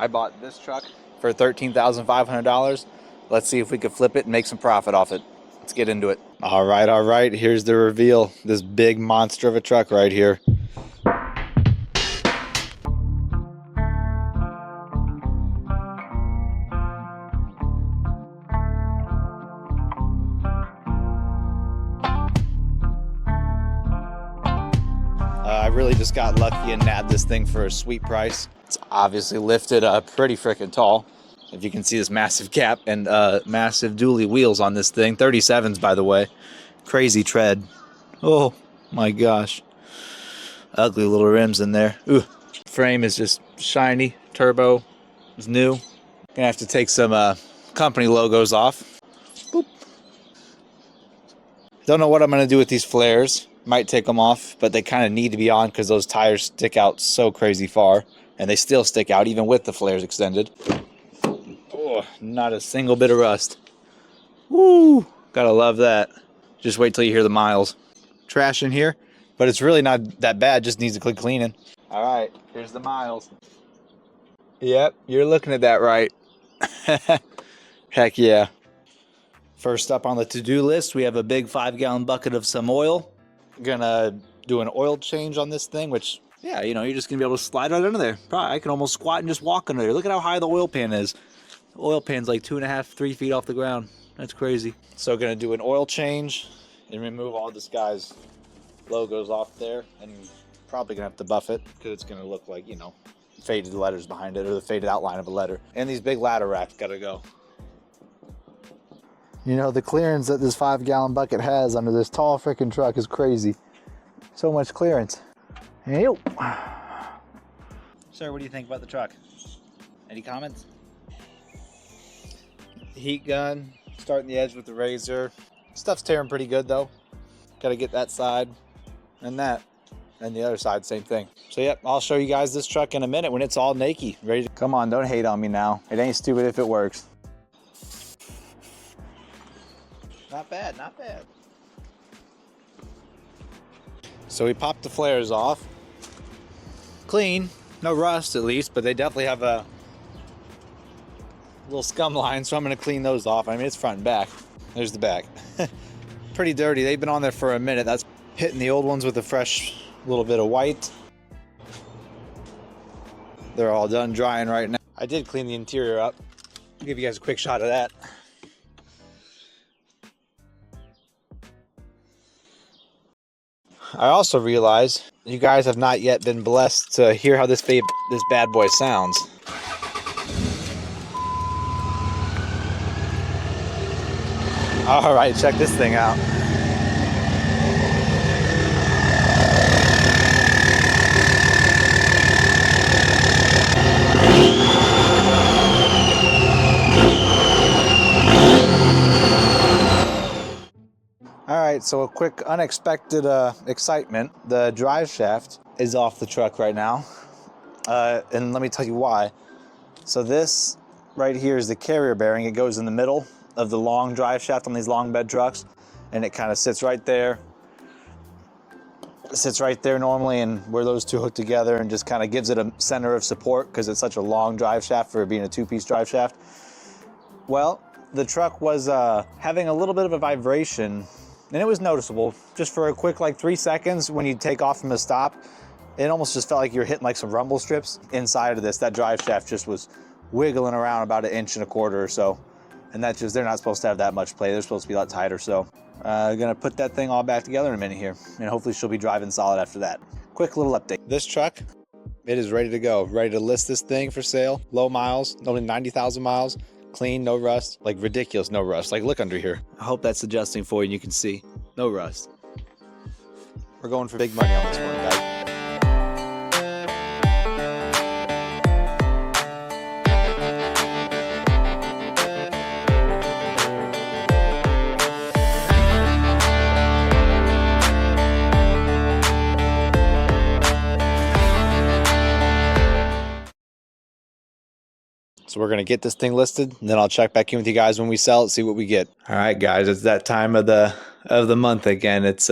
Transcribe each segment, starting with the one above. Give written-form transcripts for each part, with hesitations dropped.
I bought this truck for $13,500. Let's see if we could flip it and make some profit off it. Let's get into it. All right. Here's the reveal. This big monster of a truck right here. I really just got lucky and nabbed this thing for a sweet price. It's obviously lifted pretty freaking tall. If you can see this massive gap and massive dually wheels on this thing. 37s, by the way. Crazy tread. Oh my gosh. Ugly little rims in there. Ooh. Frame is just shiny. Turbo is new. Gonna have to take some company logos off. Boop. Don't know what I'm gonna do with these flares. Might take them off, but they kind of need to be on because those tires stick out so crazy far, and they still stick out even with the flares extended. Oh, not a single bit of rust. Woo! Gotta love that. Just wait till you hear the miles. Trash in here, but it's really not that bad. Just needs a quick cleaning. All right, here's the miles. Yep, you're looking at that right. Heck yeah. First up on the to-do list, we have a big 5-gallon bucket of some oil. Gonna do an oil change on this thing, which, yeah, you know, you're just gonna be able to slide right under there. Probably I can almost squat and just walk under there. Look at how high the oil pan is. The oil pan's like 2.5, 3 feet off the ground. That's crazy. So gonna do an oil change and remove all this guy's logos off there, and probably gonna have to buff it because it's gonna look like, you know, faded letters behind it or the faded outline of a letter. And these big ladder racks gotta go. You know, the clearance that this 5-gallon bucket has under this tall freaking truck is crazy. So much clearance. Hey, sir, what do you think about the truck? Any comments? Heat gun, starting the edge with the razor. Stuff's tearing pretty good though. Gotta get that side and that. And the other side, same thing. So yep, I'll show you guys this truck in a minute when it's all naked. Ready to... Come on, don't hate on me now. It ain't stupid if it works. Not bad, not bad. So we popped the flares off. Clean, no rust at least, but they definitely have a little scum line, so I'm gonna clean those off. I mean, it's front and back. There's the back. Pretty dirty. They've been on there for a minute. That's hitting the old ones with a fresh little bit of white. They're all done drying right now. I did clean the interior up. I'll give you guys a quick shot of that. I also realize you guys have not yet been blessed to hear how this bad boy sounds. All right, check this thing out. Alright, so a quick unexpected excitement. The drive shaft is off the truck right now. And let me tell you why. So this right here is the carrier bearing. It goes in the middle of the long drive shaft on these long bed trucks. And it kind of sits right there. It sits right there normally, and where those two hook together, and just kind of gives it a center of support because it's such a long drive shaft for being a two-piece drive shaft. Well, the truck was having a little bit of a vibration. And it was noticeable, just for a quick like 3 seconds when you take off from the stop. It almost just felt like you're hitting like some rumble strips inside of this. That drive shaft just was wiggling around about 1.25 inches or so. And that's just, they're not supposed to have that much play. They're supposed to be a lot tighter. So gonna put that thing all back together in a minute here. And hopefully she'll be driving solid after that. Quick little update. This truck, it is ready to go. Ready to list this thing for sale. Low miles, only 90,000 miles. Clean, no rust, like ridiculous no rust. Like look under here. I hope that's adjusting for you and you can see. No rust. We're going for big money on this one, guys. So we're gonna get this thing listed, and then I'll check back in with you guys when we sell it, see what we get. All right, guys, it's that time of the month again. It's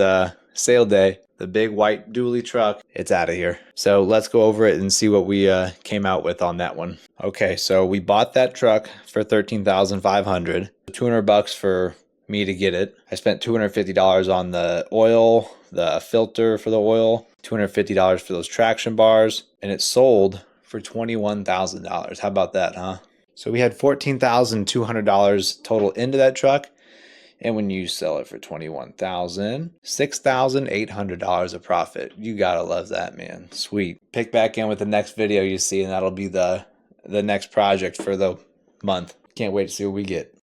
sale day. the big white dually truck, it's out of here. So let's go over it and see what we came out with on that one. Okay, so we bought that truck for $13,500. $200 for me to get it. I spent $250 on the oil, the filter for the oil, $250 for those traction bars, and it sold for $21,000. How about that, huh? So we had $14,200 total into that truck. And when you sell it for $21,000, $6,800 of profit. You gotta love that, man. Sweet. Pick back in with the next video you see, and that'll be the next project for the month. Can't wait to see what we get.